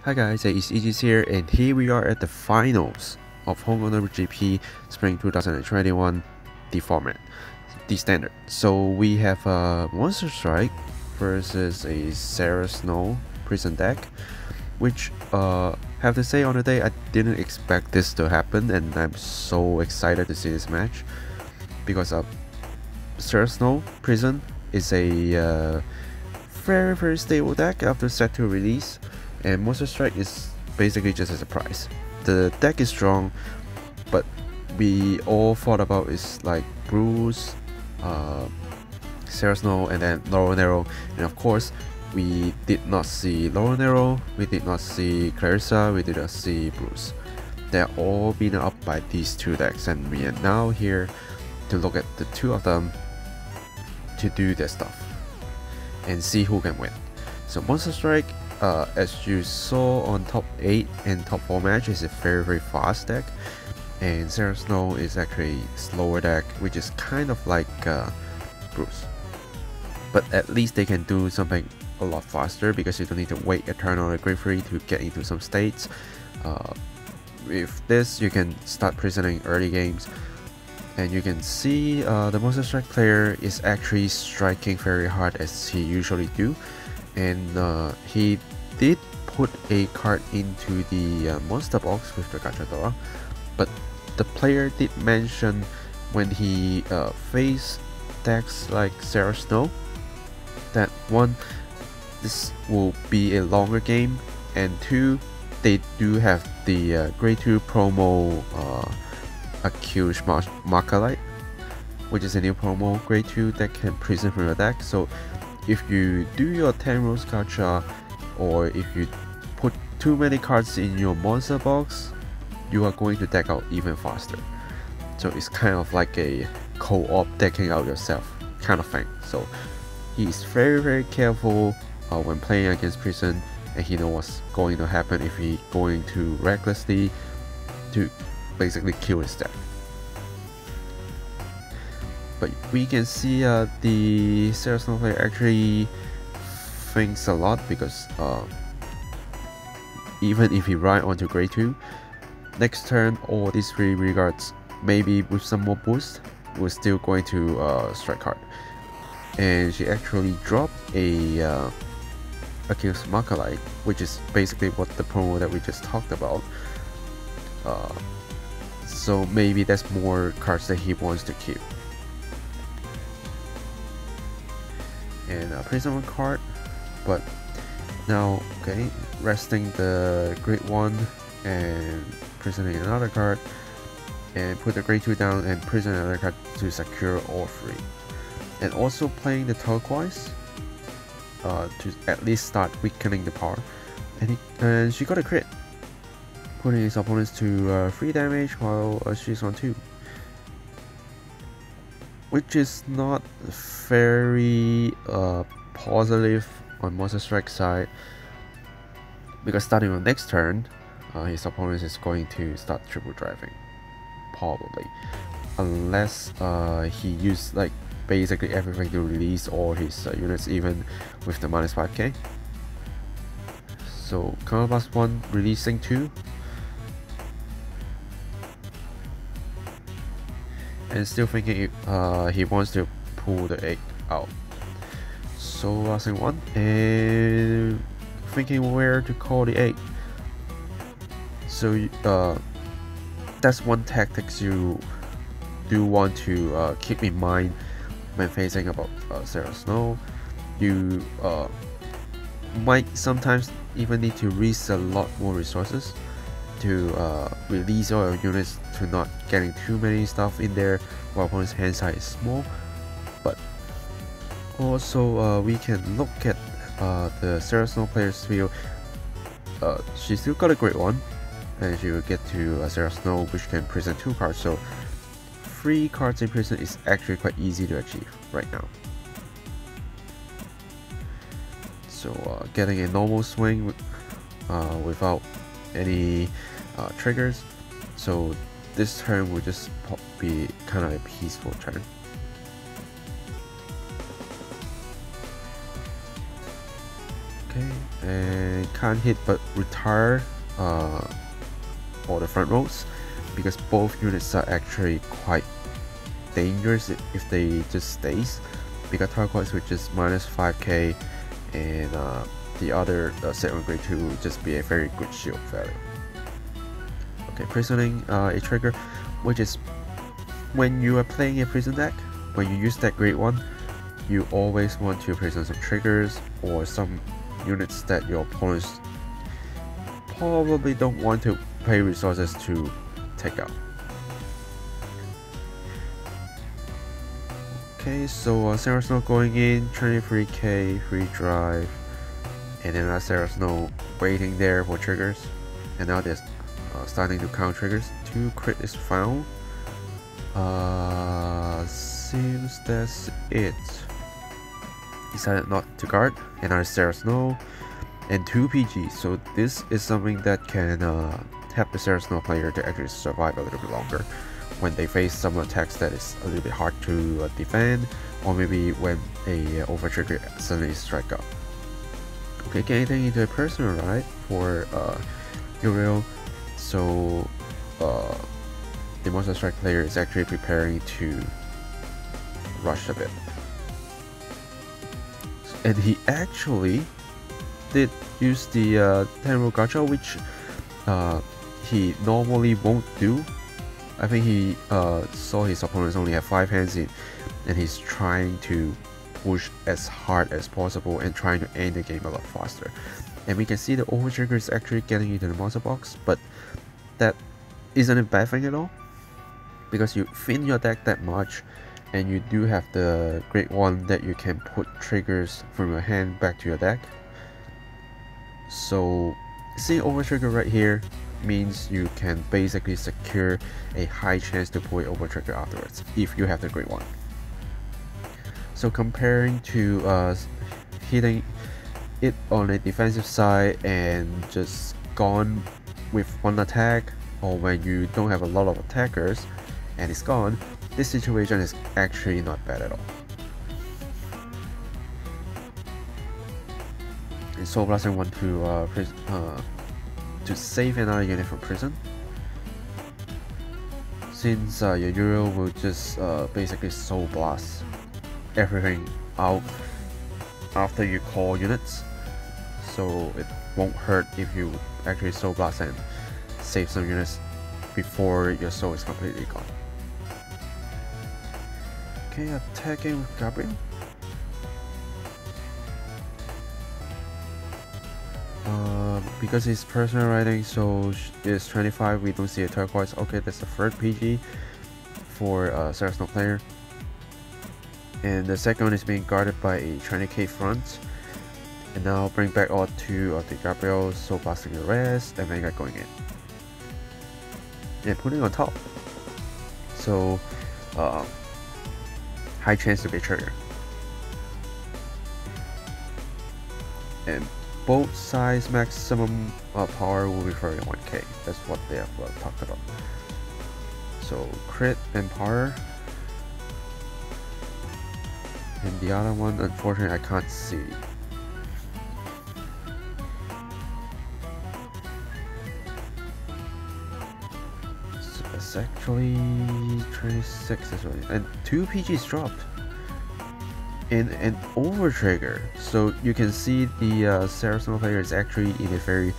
Hi guys, it's Aegis here, and here we are at the finals of HKWGP Spring 2021, the format, the standard. So we have a Monster Strike versus a Seraph Snow prison deck, which have to say on the day I didn't expect this to happen, and I'm so excited to see this match because Seraph Snow prison is a very stable deck after set 2 release. And Monster Strike is basically just a surprise. The deck is strong, but we all thought about is like Bruce, Seraph Snow, and then Laurel Nero. And of course, we did not see Laurel Nero, we did not see Clarissa, we did not see Bruce. They're all being up by these two decks, and we are now here to look at the two of them to do their stuff and see who can win. So Monster Strike, as you saw on top 8 and top 4 match, is a very fast deck, and Seraph Snow is actually a slower deck, which is kind of like Bruce. But at least they can do something a lot faster because you don't need to wait a turn on a Grade 3 to get into some states. With this, you can start prisoning early games, and you can see the Monster Strike player is actually striking very hard as he usually do. And he did put a card into the monster box with the Gachadora, but the player did mention when he faced decks like Seraph Snow that one, this will be a longer game, and 2, they do have the Grade 2 promo Attribution-ShareAlike, which is a new promo Grade 2 that can prison from your deck. So if you do your 10 rows gacha, or if you put too many cards in your monster box, you are going to deck out even faster. So it's kind of like a co-op decking out yourself kind of thing. So he's very careful when playing against prison, and he knows what's going to happen if he's going to recklessly to basically kill his deck. But we can see the Seraph Snow player actually thinks a lot, because even if he ride onto Grade 2, next turn all these 3 regards, maybe with some more boost, we're still going to strike hard. And she actually dropped a Attribution-ShareAlike, which is basically what the promo that we just talked about. So maybe that's more cards that he wants to keep. And prison 1 card, but now okay, resting the Grade 1 and prisoning another card, and put the Grade 2 down and prison another card to secure all 3, and also playing the turquoise to at least start weakening the power, and she got a crit, putting his opponents to 3 damage while she's on 2. Which is not very positive on Monster Strike side, because starting on next turn, his opponent is going to start triple driving, probably, unless he used like basically everything to release all his units, even with the minus 5k. So counterblast 1, releasing 2. And still thinking he wants to pull the 8 out. So lasting 1 and thinking where to call the 8. So that's one tactics you do want to keep in mind when facing about Seraph Snow. You might sometimes even need to risk a lot more resources to release all your units to not getting too many stuff in there while opponent's hand size is small. But also we can look at the Seraph Snow player's field. She still got a Grade 1, and she will get to Seraph Snow, which can prison 2 cards, so 3 cards in prison is actually quite easy to achieve right now. So getting a normal swing without any triggers, so this turn will just be kind of a peaceful turn. Okay, and can't hit but retire all the front rows, because both units are actually quite dangerous if they just stays. Because turquoise which is minus 5k, and the other second grade 2 will just be a very good shield value. Okay, prisoning a trigger, which is when you are playing a prison deck, when you use that grade 1, you always want to prison some triggers or some units that your opponents probably don't want to pay resources to take out. Okay, so Seraph Snow going in, 23k free drive, and then Seraph Snow waiting there for triggers, and now they're starting to count triggers. 2 crit is found. Seems that's it. Decided not to guard. Another Seraph Snow and 2 PG. So this is something that can help the Seraph Snow player to actually survive a little bit longer when they face some attacks that is a little bit hard to defend, or maybe when a over trigger suddenly strike up. Okay, getting into a personal right for Uriel. So the Monster Strike player is actually preparing to rush a bit, and he actually did use the 10-row gacha, which he normally won't do. I think he saw his opponents only have 5 hands in, and he's trying to push as hard as possible and trying to end the game a lot faster. And we can see the over trigger is actually getting into the monster box, but that isn't a bad thing at all, because you thin your deck that much, and you do have the grade 1 that you can put triggers from your hand back to your deck. So seeing over trigger right here means you can basically secure a high chance to pull it over trigger afterwards if you have the grade 1. So comparing to hitting it on a defensive side and just gone with 1 attack, or when you don't have a lot of attackers and it's gone, this situation is actually not bad at all. And Soul Blaster want to save another unit from prison, since your Uriel will just basically Soul Blast everything out after you call units, so it won't hurt if you actually Soul Blast and save some units before your soul is completely gone. Okay, attacking with Gabriel. Because he's personal writing, so it's 25, we don't see a turquoise. Okay, that's the 3rd PG for Seraph Snow player. And the second one is being guarded by a 20k front. And now bring back all 2 of the Gabriel, so blasting the rest, and Vanguard going in. And putting on top. So, high chance to be triggered. And both sides maximum power will be 31k. That's what they have talked about. So crit and power. And the other one, unfortunately, I can't see. So it's actually 26 as well. And 2 PGs dropped. In an over trigger, so you can see the Seraph Snow player is actually in a very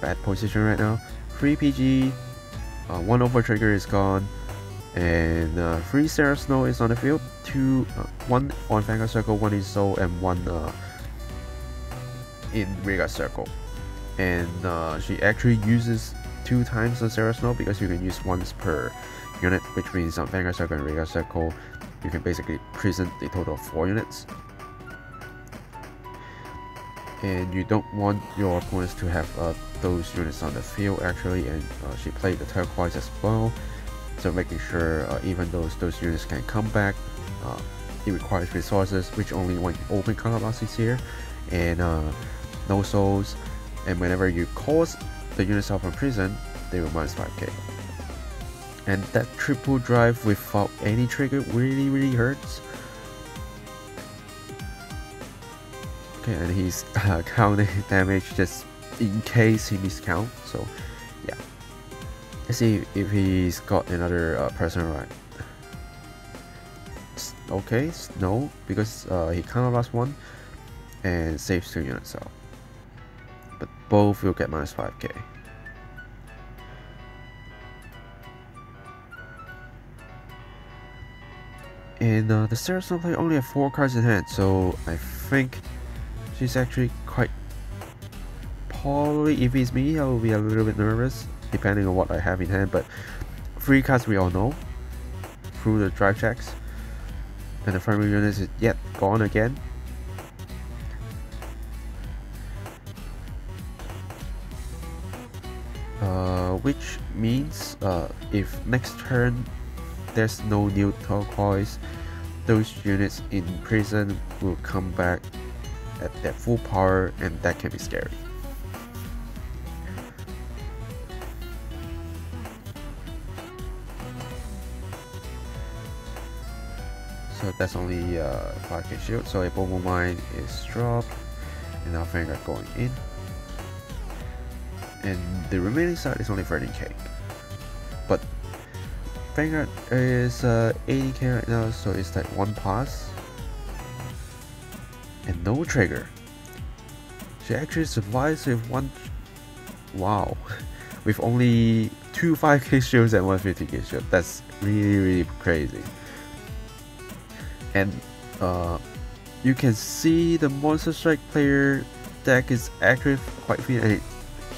bad position right now. 3 PG, 1 over trigger is gone, and 3 Seraph Snow is on the field. 1 on Vanguard circle, 1 in Soul, and 1 in Vanguard circle. And she actually uses 2 times the Seraph Snow, because you can use once per unit, which means on Vanguard circle and Vanguard circle you can basically prison a total of 4 units. And you don't want your opponents to have those units on the field actually, and she played the turquoise as well, so making sure even those units can come back, it requires resources, which only when you open color box is here, and no souls, and whenever you cause the units out from prison, they will minus 5k. And that triple drive without any trigger really hurts. Okay, and he's counting damage just in case he miscount. So yeah, let's see if he's got another person right. Okay, no, because he counterblast one and saves 2 units, so but both will get minus 5k. And the Seraph Snow player only have 4 cards in hand, so I think she's actually quite probably, if it's me, I will be a little bit nervous depending on what I have in hand, but 3 cards we all know through the drive checks. And the primary unit is yet gone again. Which means if next turn there's no new turquoise, those units in prison will come back at their full power, and that can be scary. So that's only 5k shield, so a Bobo Mine is dropped, and now Vanguard going in. And the remaining side is only 13k. But Vanguard is 80k right now, so it's like 1 pass. And no trigger. She actually survives with 1... Wow. With only 2 5k shields and 1 50k shield. That's really crazy. And you can see the Monster Strike player deck is actually quite fit, and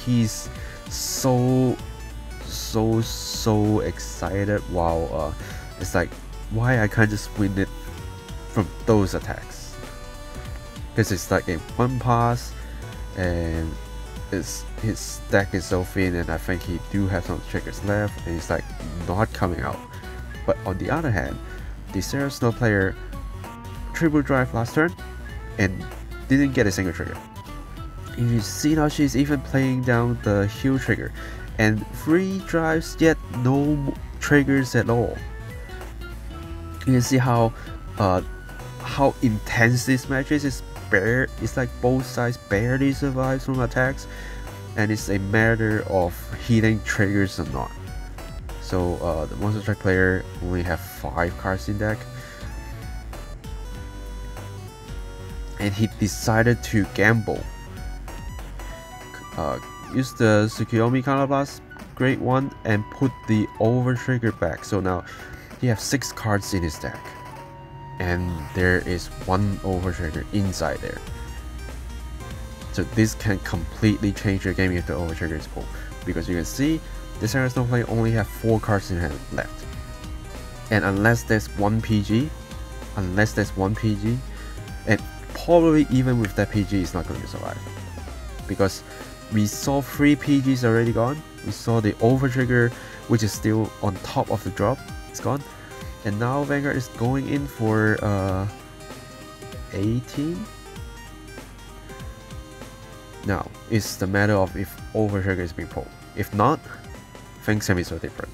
he's so excited. Wow, it's like, why I can't just win it from those attacks, because it's like a 1 pass and his deck is so thin, and I think he do have some triggers left, and it's like not coming out. But on the other hand, the Seraph Snow player triple drive last turn and didn't get a single trigger. You see now she's even playing down the heal trigger, and 3 drives yet no triggers at all. You can see how intense this match is. It's like both sides barely survive from attacks, and it's a matter of hitting triggers or not. So the Monster Strike player only have 5 cards in deck, and he decided to gamble. Use the Tsukuyomi Counterblast, Great One, and put the over trigger back. So now he has 6 cards in his deck, and there is 1 over trigger inside there. So this can completely change your game if the over trigger is pulled, because you can see the Seraph Snow player only have 4 cards in hand left, and unless there's one PG, and probably even with that PG is not going to survive, because we saw 3 PGs already gone. We saw the over trigger, which is still on top of the drop, it's gone, and now Vanguard is going in for 18. Now it's the matter of if over trigger is being pulled. If not, things can be so different.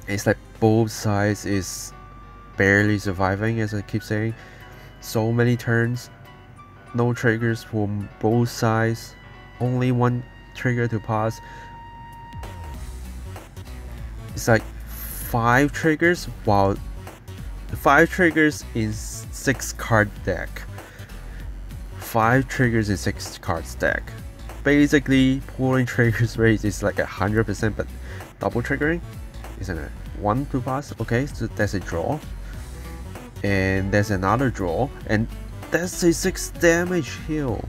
It's like both sides is barely surviving, as I keep saying. So many turns, no triggers from both sides, only 1 trigger to pass. It's like 5 triggers, while 5 triggers in 6 card deck. 5 triggers in 6 cards deck. Basically, pulling triggers rate is like 100%, but double triggering isn't it? 1 to pass. Okay, so that's a draw, and there's another draw, and that's a 6 damage heal,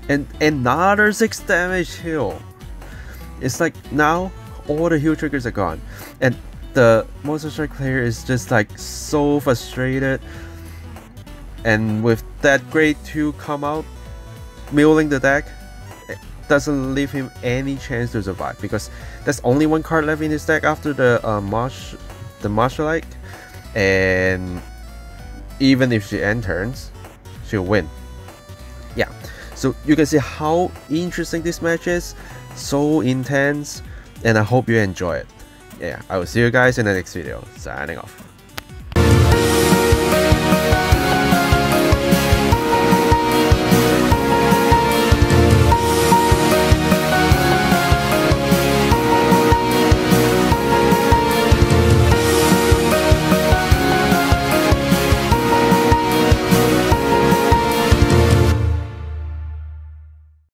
and another 6 damage heal. It's like now all the heal triggers are gone, and the Monster Strike player is just like so frustrated. And with that grade 2 come out, milling the deck, it doesn't leave him any chance to survive, because there's only 1 card left in his deck after the Martialite, and even if she end turns, she'll win. Yeah, so you can see how interesting this match is, so intense, and I hope you enjoy it. Yeah, I will see you guys in the next video. Signing off.